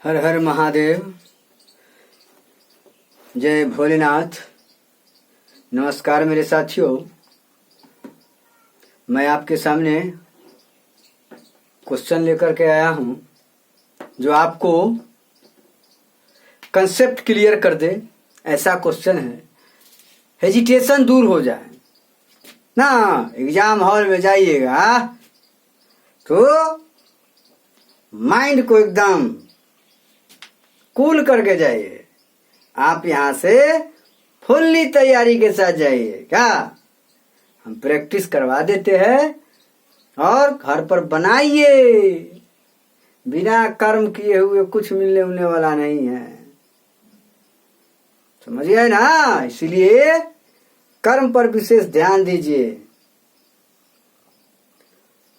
हर हर महादेव। जय भोलेनाथ। नमस्कार मेरे साथियों, मैं आपके सामने क्वेश्चन लेकर के आया हूं जो आपको कंसेप्ट क्लियर कर दे। ऐसा क्वेश्चन है, हेजिटेशन दूर हो जाए ना। एग्जाम हॉल में जाइएगा तो माइंड को एकदम कूल करके जाइए। आप यहां से फुल्ली तैयारी के साथ जाइए। क्या हम प्रैक्टिस करवा देते हैं और घर पर बनाइए। बिना कर्म किए हुए कुछ मिलने उलने वाला नहीं है, समझ गए ना। इसलिए कर्म पर विशेष ध्यान दीजिए।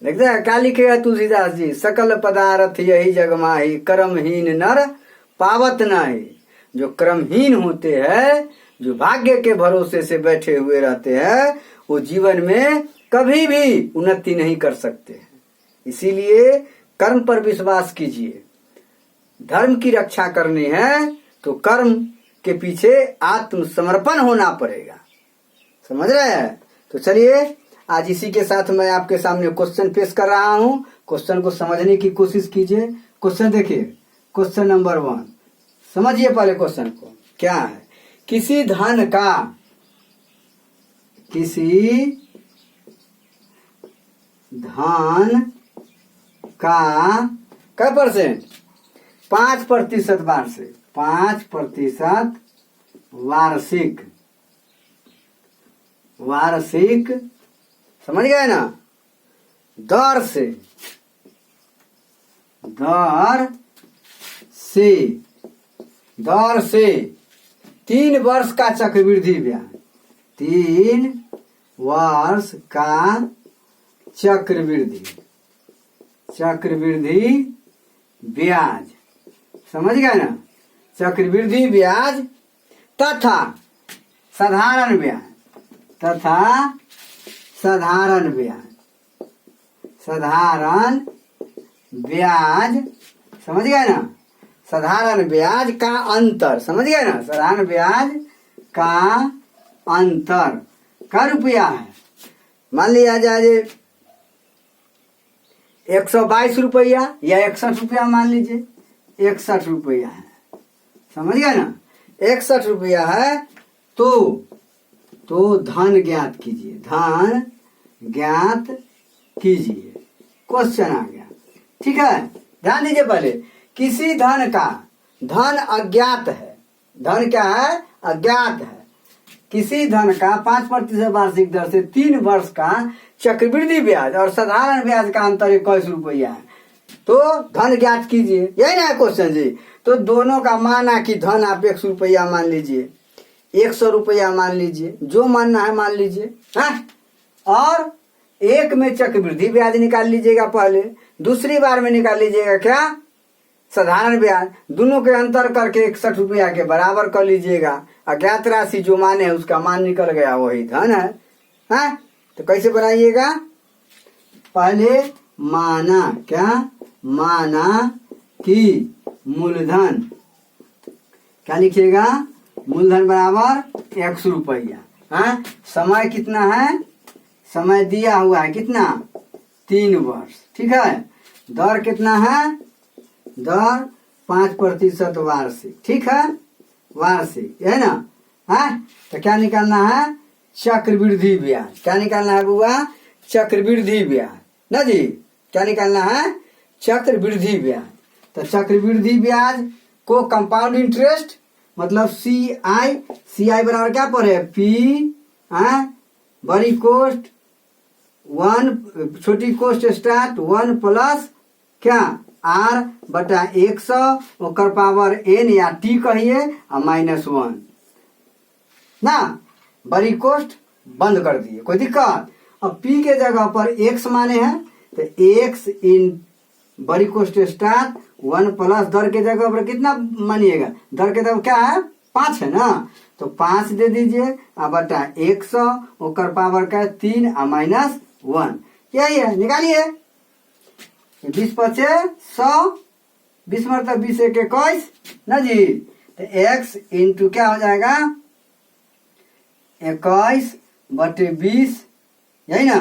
देखते हैं क्या लिखेगा तुलसीदास जी, सकल पदार्थ यही जग माही, कर्महीन नर पावत नाही। जो क्रमहीन होते हैं, जो भाग्य के भरोसे से बैठे हुए रहते हैं, वो जीवन में कभी भी उन्नति नहीं कर सकते हैं। इसीलिए कर्म पर विश्वास कीजिए। धर्म की रक्षा करनी है तो कर्म के पीछे आत्मसमर्पण होना पड़ेगा, समझ रहे हैं। तो चलिए आज इसी के साथ मैं आपके सामने क्वेश्चन पेश कर रहा हूं। क्वेश्चन को समझने की कोशिश कीजिए। क्वेश्चन देखिए, क्वेश्चन नंबर 1 समझिए पहले क्वेश्चन को। क्या है? किसी धन का क्या परसेंट? 5% वार्षिक, 5% वार्षिक समझ गए ना। दर से 3 वर्ष का चक्रवृद्धि ब्याज, 3 वर्ष का चक्रवृद्धि ब्याज, समझ गए ना। चक्रवृद्धि ब्याज तथा साधारण ब्याज, समझ गए ना। साधारण ब्याज का अंतर, समझ गए ना। साधारण ब्याज का अंतर का रुपया है। मान लिया जाए 122 रुपया या 61 रुपया, मान लीजिए 61 रुपया है, समझ गए ना। 61 रुपया है तो धन ज्ञात कीजिए। क्वेश्चन आ गया, ठीक है। ध्यान दीजिए पहले, किसी धन का, धन अज्ञात है। धन क्या है? अज्ञात है। किसी धन का 5% वार्षिक दर से 3 वर्ष का चक्रवृद्धि ब्याज और साधारण ब्याज का अंतर 21 रुपया है, तो धन ज्ञात कीजिए। यही ना क्वेश्चन जी। तो दोनों का माना कि धन आप 100 रुपया मान लीजिए, 100 रुपया मान लीजिए, जो मानना है मान लीजिए। हाँ? और एक में चक्रवृद्धि ब्याज निकाल लीजिएगा पहले, दूसरी बार में निकाल लीजिएगा क्या? साधारण ब्याज। दोनों के अंतर करके 61 रुपया के बराबर कर लीजिएगा। अज्ञात राशि जो माने है उसका मान निकल गया, वही धन है। हाँ? तो कैसे बनाइएगा? पहले माना कि मूलधन, क्या लिखिएगा? मूलधन बराबर 100 रुपया। हाँ? समय कितना है? समय दिया हुआ है कितना? 3 वर्ष, ठीक है। दर कितना है? दर 5% वार्षिक, ठीक है। वार्षिक है ना। हाँ? तो क्या निकालना है? चक्रवृद्धि ब्याज। क्या निकालना है बुआ? चक्रवृद्धि ब्याज ना जी। क्या निकालना है? चक्रवृद्धि ब्याज। तो चक्रवृद्धि ब्याज को कंपाउंड इंटरेस्ट मतलब CI बराबर क्या पड़े? P बड़ी कोस्ट 1, छोटी कोस्ट स्टार्ट 1 प्लस क्या? R बटा 100 ओकर पावर N या T कहिए और -1 ना। बड़ी कोस्ट बंद कर दिए, कोई दिक्कत। अब P के जगह पर X माने हैं तो X इन बड़ी कोस्ट स्टार्ट 1 प्लस दर के जगह पर कितना मानिएगा? दर के जगह क्या है? 5 है ना, तो 5 दे दीजिए और बटा 100 ओकर पावर का 3 और -1, यही है। निकालिए 20 × 100 20 मतलब 20 एक 21 ना जी। तो x इंटू क्या हो जाएगा 21/20 यही ना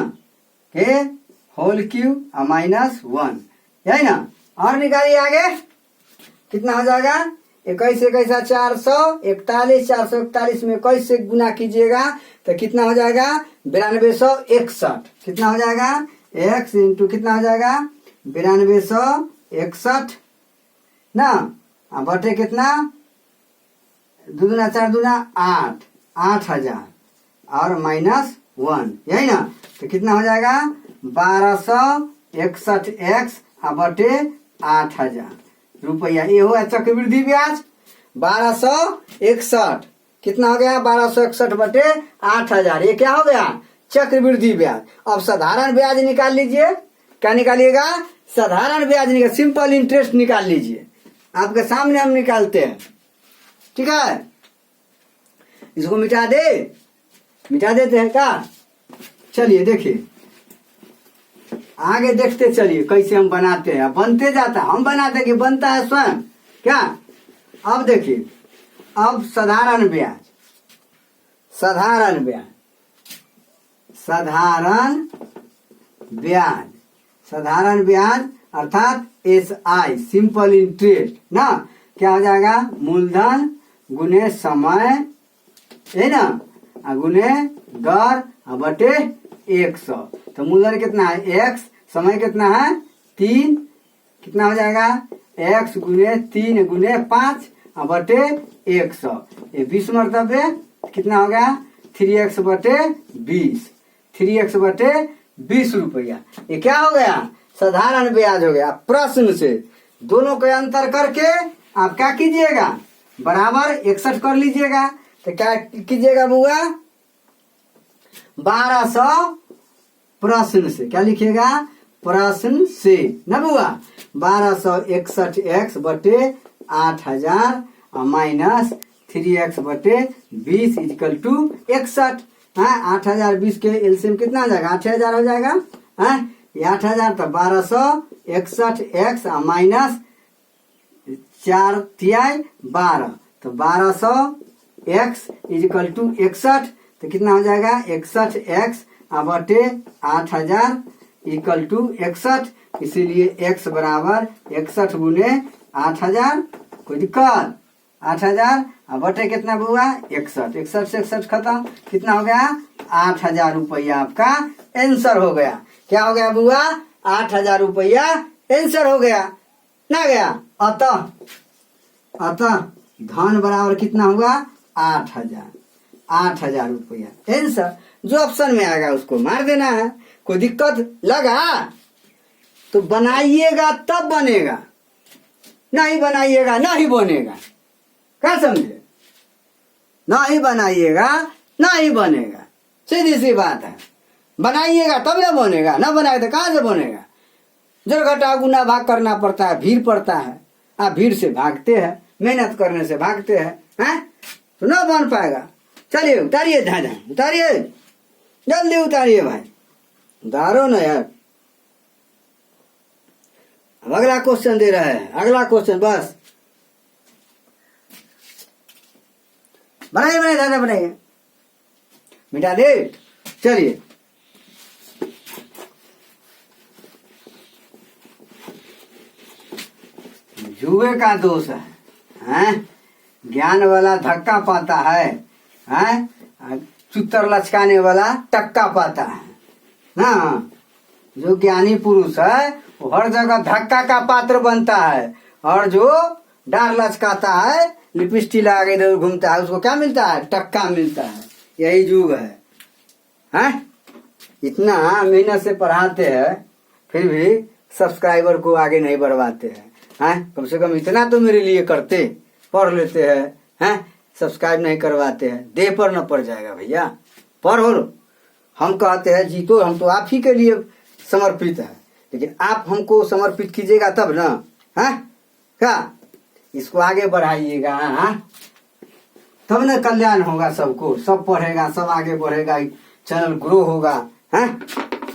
के होल क्यूब -1 यही ना। और निकालिए आगे कितना हो जाएगा 21 21 400 41 441 में 21 से गुना कीजिएगा तो कितना हो जाएगा 9261। कितना हो जाएगा x इंटू कितना हो जाएगा 9261 ना बटे कितना 2 दूना 4 दूना 8 8000 और -1 यही ना। तो कितना हो जाएगा 1261x बटे 8000 रुपया। ये हुआ चक्रवृद्धि ब्याज 1261। कितना हो गया 1261 बटे 8000। ये क्या हो गया चक्रवृद्धि ब्याज। अब साधारण ब्याज निकाल लीजिए। क्या निकालिएगा साधारण ब्याज निकाल सिंपल इंटरेस्ट निकाल लीजिए। आपके सामने हम निकालते हैं ठीक है। इसको मिटा देते हैं क्या। चलिए देखिए आगे देखते चलिए कैसे हम बनाते हैं। बनते जाता है हम बनाते कि बनता है स्वयं क्या। अब देखिए अब साधारण ब्याज अर्थात SI सिंपल इंटरेस्ट ना क्या हो जाएगा मूलधन गुने समय है ना गुने दर बटे 100। तो मूलधन कितना है x समय कितना है 3 कितना हो जाएगा x गुने 3 गुने 5 बटे 100। ये 20 मरतबे कितना हो गया 3x बटे 20 3x बटे 20 रुपया। ये क्या हो गया साधारण ब्याज हो गया। प्रश्न से दोनों के अंतर करके आप क्या कीजिएगा बराबर 61 कर लीजिएगा। तो क्या कीजिएगा बुआ 1200 प्रश्न से क्या लिखिएगा प्रश्न से ना बुआ 1261x बटे 8000 माइनस 3x बटे 20 इक्वल टू 61। 8020 के एलसीएम कितना आ जाएगा 8000 हो जाएगा। ये 8000 तो 1261x माइनस 4 तिहाई 12 तो 1200x इक्वल टू 61। तो कितना हो जाएगा 61x बटे 8000 इक्वल टू 61। इसीलिए x बराबर 61 गुने 8000 कोई दिक्कत 8000 बटे कितना बुआ 61 61 से 61 खत्म कितना हो गया 8000 रुपया आपका आंसर हो गया। क्या हो गया बुआ 8000 रुपया आंसर हो गया ना गया। अतः धन बराबर कितना हुआ 8000 रुपया आंसर। जो ऑप्शन में आएगा उसको मार देना है। कोई दिक्कत लगा तो बनाइएगा तब बनेगा नहीं बनाइएगा नहीं बनेगा। क्या समझे नहीं बनाइएगा नहीं बनेगा सीधी सी बात है। बनाइएगा तब ना बनेगा ना बनाएगा तो कहाँ से बनेगा। जड़ घटा गुना भाग करना पड़ता है भीड़ पड़ता है। आप भीड़ से भागते हैं मेहनत करने से भागते हैं तो ना बन पाएगा। चलिए उतारिए ध्यान उतारिए जल्दी उतारिए भाई उतारो ना यार। अब अगला क्वेश्चन दे रहा है अगला क्वेश्चन बस बनाइए दादा बनाइए मिटा दे। चलिए जुए का दोष है ज्ञान वाला धक्का पाता है चुत्तर लचकाने वाला टक्का पाता है ना। जो ज्ञानी पुरुष है वो हर जगह धक्का का पात्र बनता है और जो डार लचकाता है लिपस्टिक लगा के इधर घूमता है उसको क्या मिलता है टक्का मिलता है। यही युग है इतना मेहनत से पढ़ाते हैं फिर भी सब्सक्राइबर को आगे नहीं बढ़वाते हैं कम से कम इतना तो मेरे लिए करते पढ़ लेते हैं सब्सक्राइब नहीं करवाते हैं। देह पर न पड़ जाएगा भैया पढ़ो। हम कहते हैं जीतो हम तो आप ही के लिए समर्पित है लेकिन आप हमको समर्पित कीजिएगा तब ना क्या इसको आगे बढ़ाइएगा तब न कल्याण होगा सबको। सब पढ़ेगा सब आगे बढ़ेगा चैनल ग्रो होगा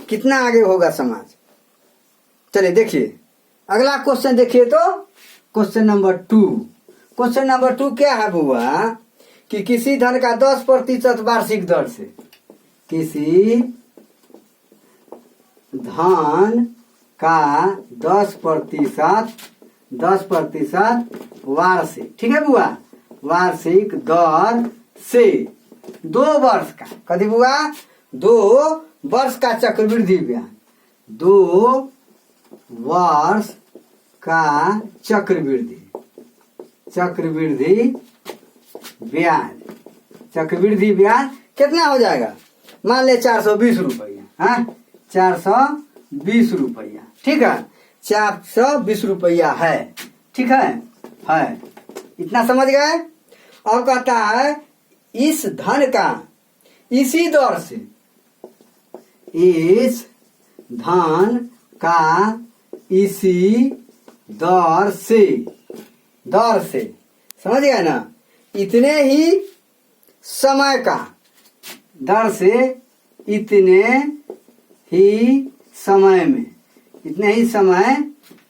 कितना आगे होगा समाज। चलिए देखिए अगला क्वेश्चन देखिए तो क्वेश्चन नंबर 2। क्वेश्चन नंबर 2 क्या है बुआ कि किसी धन का 10% वार्षिक दर से, किसी धन का 10% वार्षिक, ठीक है बुआ, वार्षिक दर से 2 वर्ष का, कभी बुआ 2 वर्ष का चक्रवृद्धि ब्याज, 2 वर्ष का चक्रवृद्धि ब्याज कितना हो जाएगा, मान ले 420 रुपया, हाँ 420 रुपया, ठीक है 420 रुपया है, ठीक है इतना समझ गए। अब कहता है इस धन का इसी दर से, इस धन का इसी दर से समझ गए ना, इतने ही समय का दर से, इतने ही समय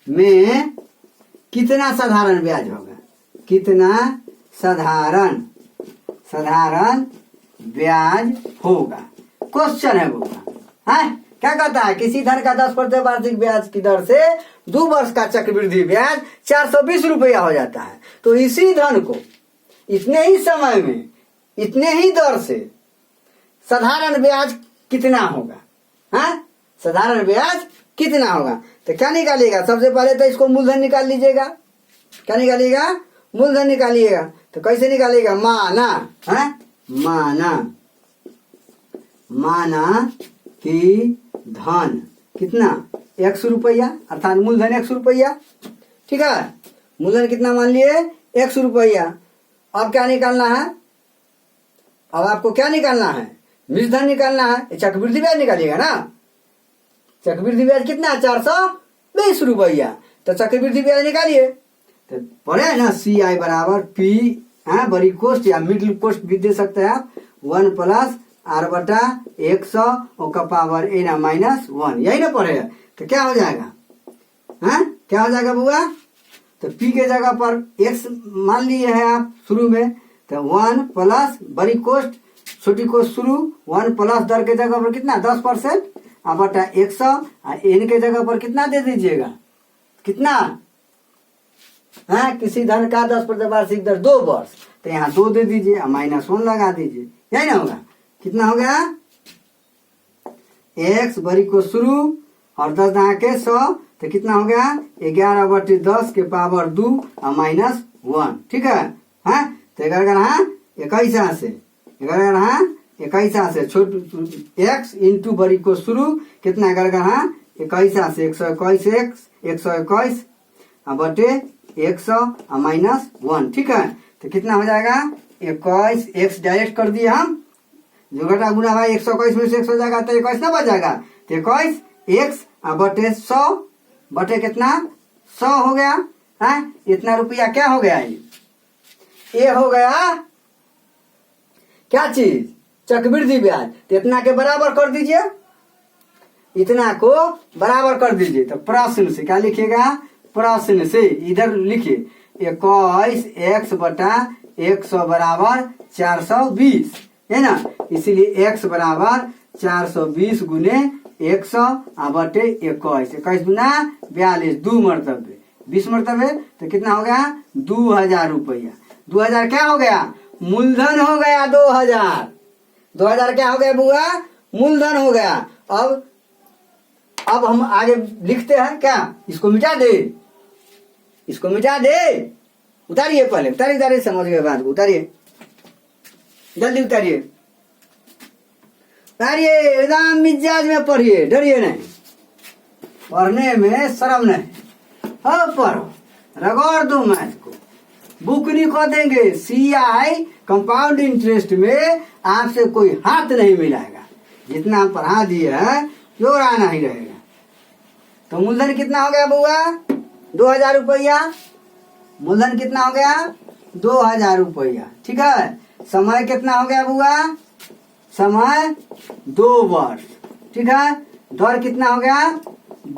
में कितना साधारण ब्याज होगा, कितना साधारण ब्याज होगा, क्वेश्चन है वो। हाँ क्या कहता है, किसी धन का 10% वार्षिक ब्याज की दर से 2 वर्ष का चक्रवृद्धि ब्याज 420 रुपया हो जाता है। तो इसी धन को इतने ही समय में, इतने ही दर से साधारण ब्याज कितना होगा, हाँ साधारण ब्याज कितना होगा। तो क्या निकालिएगा, सबसे पहले तो इसको मूलधन निकाल लीजिएगा। क्या निकालिएगा, मूलधन निकालिएगा। तो कैसे निकालिएगा, माना, हाँ माना कि धन कितना 100 रुपया, अर्थात मूलधन 100 रुपया, ठीक है, मूलधन कितना मान लिए 100 रुपया। अब क्या निकालना है, अब आपको क्या निकालना है, मिश्रधन निकालना है, चक्रवृद्धि ब्याज निकालिएगा ना। चक्रवृद्धि ब्याज कितना 420 रुपया, तो चक्रवृद्धि ब्याज निकालिए। तो पढ़े ना CI बराबर P, हाँ बड़ी कोष्ट या मिडिल कोष्ट भी दे सकते हैं आप, 1 प्लस R बटा 100 का पावर n -1, यही ना पढ़े। तो क्या हो जाएगा, हाँ क्या हो जाएगा बुआ, तो P के जगह पर x मान लिए हैं आप शुरू में, तो 1 प्लस बड़ी कोष्ट छोटी कोष्ट शुरू, 1 प्लस दर के जगह पर कितना 10% अब बटा 100, n के जगह पर कितना दे दीजिएगा, कितना, हाँ किसी धन का 10% वार्षिक दर 2 वर्ष, तो यहाँ 2 दे दीजिए, -1 लगा दीजिए, यही ना होगा। कितना हो गया, x बड़ी को शुरू और 10 दहा के 100, तो कितना हो गया 11 बटे 10 के पावर 2 और -1, ठीक है। हाँ तो 11 21 से 11 से छोट x इंटू बड़ी को शुरू कितना 11 21 से 121 बटे 100 और -1, ठीक है। तो कितना हो जाएगा 21, x डायरेक्ट कर दिए हम, जो घटा गुना भाई 121 में से 100 जाएगा तो 21 ना बच जाएगा, तो 21 x बटे 100 बटे कितना 100 हो गया। हाँ इतना रुपया क्या हो गया, ये हो गया क्या चीज, चक्रवृद्धि ब्याज। तो इतना के बराबर कर दीजिए, इतना को बराबर कर दीजिए। तो प्रश्न से क्या लिखिएगा, प्रश्न से इधर लिखिए 21x बटा 100 बराबर 420, है ना, इसीलिए x बराबर 420 गुने 100 बटे 21, 21 गुना 42, 2 मरतबे 20 मरतबे, तो कितना हो गया 2000 रुपया। 2000 क्या हो गया, मूलधन हो गया 2000। 2000 क्या हो गया बुआ, मूलधन हो गया। अब हम आगे लिखते हैं क्या, इसको मिटा दे, इसको मिटा दे, उतारिए पहले, उतारिए समझ गए बात को, उतारिए जल्दी उतारिए, एकदम मिजाज में पढ़िए, डरिए नहीं, पढ़ने में शर्म नहीं, हाँ पढ़ो, रगड़ दो मैथ को, बुक नहीं खो देंगे। CI कंपाउंड इंटरेस्ट में आपसे कोई हाथ नहीं मिलाएगा, जितना पढ़ा दिए है क्यों आना ही रहेगा। तो मूलधन कितना हो गया बुआ 2000 रुपया, मूलधन कितना हो गया 2000 रुपया, ठीक है। समय कितना हो गया बुआ, समय 2 वर्ष, ठीक है। दर कितना हो गया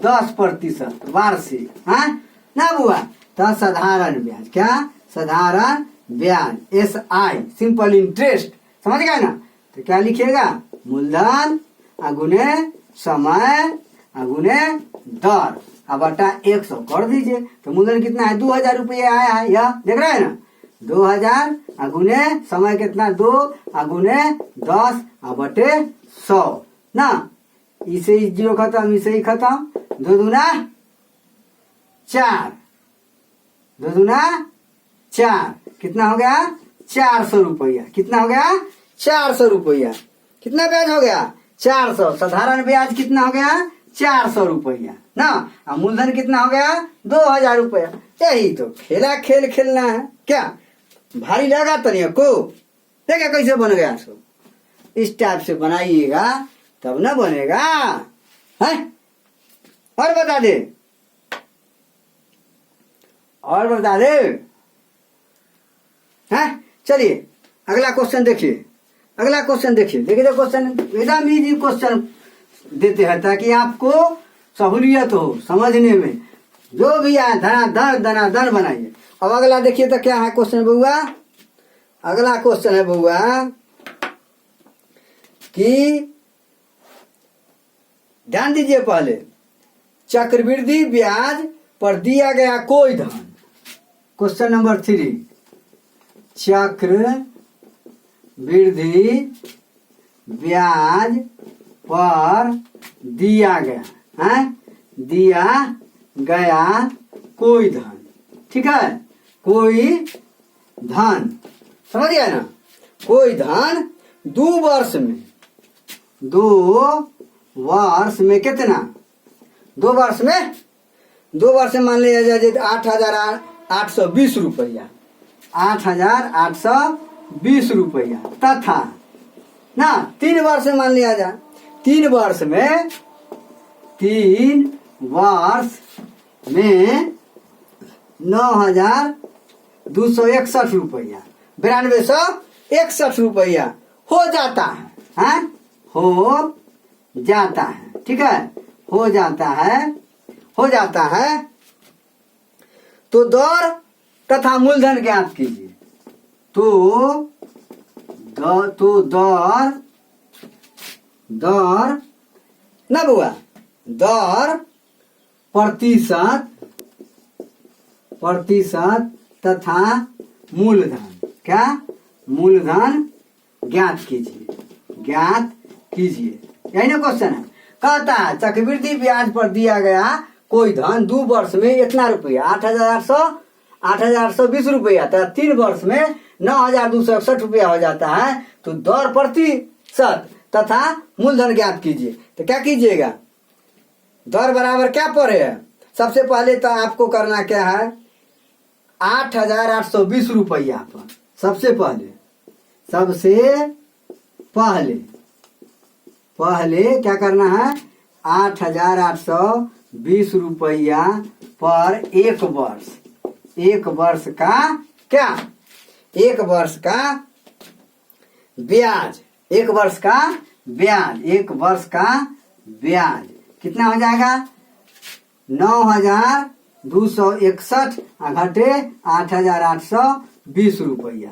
10% वार्षिक, हाँ ना बुआ, तो साधारण ब्याज, क्या साधारण ब्याज, SI सिंपल इंटरेस्ट, समझ गए ना। तो क्या लिखिएगा, मूलधन अगुने समय अगुने दर अब बटा 100 कर दीजिए। तो मूलधन कितना है, 2000 रुपये आया है, यह देख रहे हैं ना, 2000 अगुने समय कितना 2 अगुने 10 अब बटे 100 ना, इसे ही 0 खत्म, इसे ही खत्म, 2 दूना 4, 2 दूना 4, कितना हो गया 400 रुपया, कितना हो गया 400 रुपया, कितना ब्याज हो गया 400, साधारण ब्याज कितना हो गया 400 रुपया ना, और मूलधन कितना हो गया 2000 रुपया। यही तो खेला खेल खेलना है, क्या भारी लगा तनिया को, देखा कैसे बन गया, सो इस टाइप से बनाइएगा तब ना बनेगा है। और बता दे, और बता दे हैं। चलिए अगला क्वेश्चन देखिए, अगला क्वेश्चन देखिए, देखिए क्वेश्चन एकदम इजी क्वेश्चन देते हैं ताकि आपको सहूलियत हो समझने में, जो भी आए धनाधन बनाइए। अब अगला देखिए तो क्या है क्वेश्चन बउआ, अगला क्वेश्चन है बउआ कि ध्यान दीजिए, पहले चक्रवृद्धि ब्याज पर दिया गया कोई धन, क्वेश्चन नंबर 3, चक्रवृद्धि ब्याज पर दिया गया है, दिया गया कोई धन, ठीक है, कोई धन, समझ गया ना, कोई धन 2 वर्ष में, 2 वर्ष में कितना, 2 वर्ष में, 2 वर्ष में मान लिया जाए 8,820 रुपया, 8,820 रुपया, तथा ना 3 वर्ष में मान लिया जाए, 3 वर्ष में 9,261 रुपया, 9261 रुपया हो जाता है, हैं हो जाता है, ठीक है, हो जाता है, हो जाता है। तो दर तथा मूलधन ज्ञात कीजिए, तो दर ना बुआ, दर प्रतिशत तथा मूलधन, क्या मूलधन ज्ञात कीजिए, ज्ञात कीजिए, यही ना क्वेश्चन है। कहता है चक्रवृद्धि ब्याज पर दिया गया कोई धन 2 वर्ष में इतना रुपया, 8,820 रुपया, तो 3 वर्ष में 9,261 रुपया हो जाता है। तो दर प्रतिशत तथा मूलधन ज्ञात कीजिए, तो क्या कीजिएगा, दर बराबर क्या पड़े है, सबसे पहले तो आपको करना क्या है 8,820 रुपया पर, सबसे पहले क्या करना है 8,820 रुपया पर 1 वर्ष, 1 वर्ष का क्या, 1 वर्ष का ब्याज, 1 वर्ष का ब्याज, 1 वर्ष का ब्याज कितना हो जाएगा 9,261 घटे 8,820 रुपया,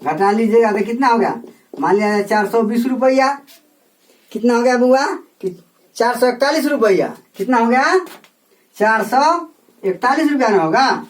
घटा लीजिएगा तो कितना होगा, मान लिया 420 रुपया, कितना हो गया बुआ कि 441 रुपया, कितना हो गया 441 रुपया ना होगा,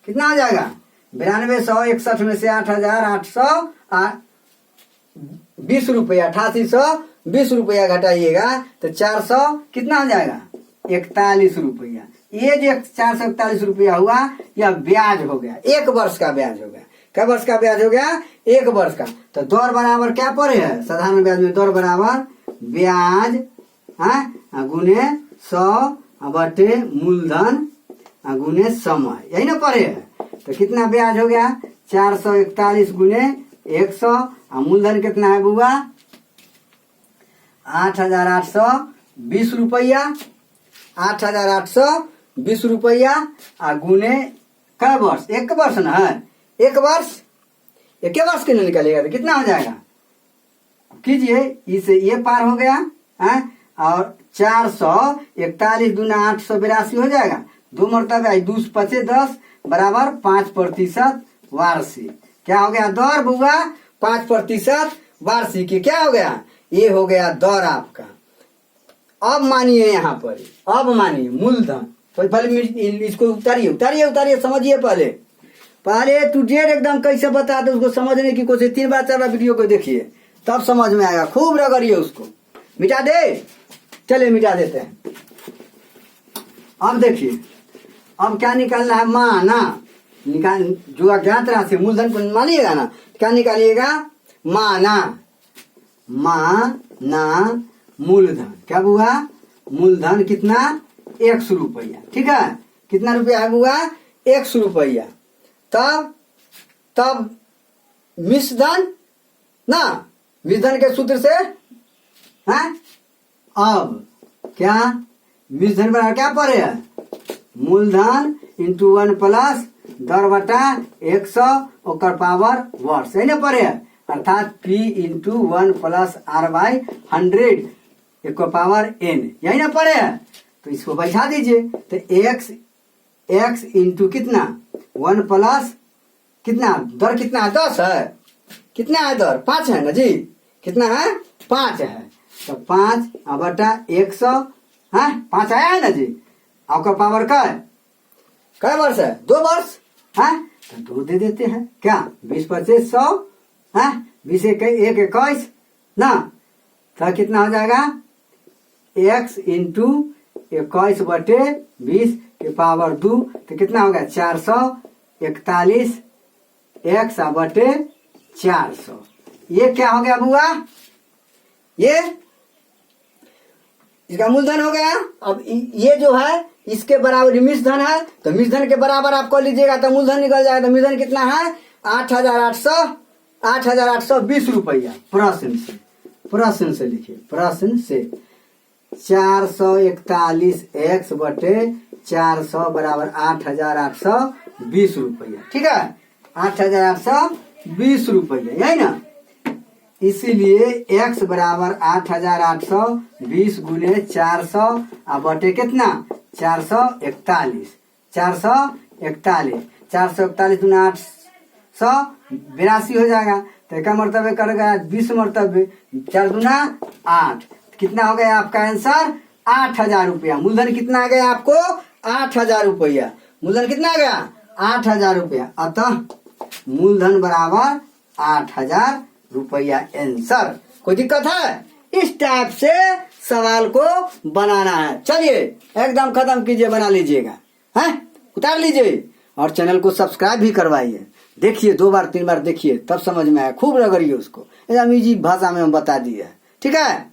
कितना हो जाएगा 9261 में से 8,820 रुपया 8,820 रुपया घटाइएगा तो 400 कितना हो जाएगा 41 रुपया। ये जो 441 रुपया हुआ यह ब्याज हो गया, 1 वर्ष का ब्याज हो गया। क्या वर्ष का ब्याज हो गया 1 वर्ष का। तो दर बराबर क्या पड़े है साधारण ब्याज में, दर बराबर ब्याज गुने 100 बटे मूलधन गुने समय, यही ना पड़े है। तो कितना ब्याज हो गया 441 गुने 100 और मूलधन कितना है बुआ 8,820 रुपया, 8,820 रुपया और गुने क्या वर्ष, 1 वर्ष ना है, 1 वर्ष, 1 वर्ष के लिए निकलेगा तो कितना हो जाएगा कीजिए, इसे ये पार हो गया है और 441 दूना 882 हो जाएगा, 2 मरतबे आई, 2 पचे 10 बराबर 5% वार्षिक। क्या हो गया दर बुआ? 5% वार्षिक। क्या हो गया? ये हो गया दर आपका। अब मानिए यहाँ पर, अब मानिए मूलधन, पहले इसको उतारिए, समझिए। पहले तू डेट एकदम कैसे बता दे उसको समझने की कोशिश, 3 बार 4 बार वीडियो को देखिए तब समझ में आएगा। खूब रगड़िए उसको। मिटा दे, चलिए मिटा देते हैं। अब देखिए, अब क्या निकालना है? माना निकाल, जो अज्ञात राशि मूलधन को मानिएगा ना, क्या निकालिएगा? माना मूलधन। क्या हुआ? मूलधन कितना? 100 रुपया। ठीक है, कितना रुपया है बुआ? 100 रुपया। तब मिश्रधन ना, मिश्रधन के सूत्र से है। अब क्या मिश्रधन बराबर क्या पड़े है? मूलधन इंटू 1 प्लस दर बटा 100 ओकर पावर वर्ष, है ना पड़े है। अर्थात P into 1 plus R by 100 एक पावर N, यही ना पड़े है। तो इसको बैठा दीजिए। तो x इंटू कितना? 1 प्लस कितना? दर कितना है? 10 है। कितना है दर? 5 है ना जी। कितना है? 5 है। तो 5 बटा 100 है, 5 आया है ना जी। आपका पावर कै वर्ष है? 2 वर्ष है। तो 2 दे देते हैं। क्या? 20 25 100 है, 20 1 21 ना। तो कितना हो जाएगा? x इंटू 21 बटे 20 के पावर 2, तो कितना हो गया? 441 x बटे 400। ये क्या हो गया बुआ? ये इसका मूलधन हो गया। अब ये जो है इसके बराबर मिश्रधन है, तो मिश्रधन के बराबर आप कर लीजिएगा तो मूलधन निकल जाएगा। तो मूलधन कितना है? 8,820 रुपया। प्रश्न से लिखिए, प्रश्न से 441 x बटे 400 बराबर 8,820 रुपया। ठीक है, 8,820 रुपया, यही ना। इसीलिए x बराबर 8,820 गुने 400 बटे कितना? 441। 441 गुना 882 हो जाएगा। तो क्या मरतबे करेगा? 20 मरतबे, 4 गुना 8। कितना हो गया आपका आंसर? 8,000 रुपया। मूलधन कितना आ गया आपको? 8,000 रुपया। मूलधन कितना आ गया? 8,000 रुपया। अतः मूलधन बराबर 8,000 रुपया आंसर। कोई दिक्कत है? इस टाइप से सवाल को बनाना है। चलिए एकदम खत्म कीजिए, बना लीजिएगा, हैं, उतार लीजिए और चैनल को सब्सक्राइब भी करवाइए। देखिए 2 बार 3 बार देखिए तब समझ में आए। खूब रगड़िए उसको, एकदम इजी भाषा में हम बता दिए। ठीक है।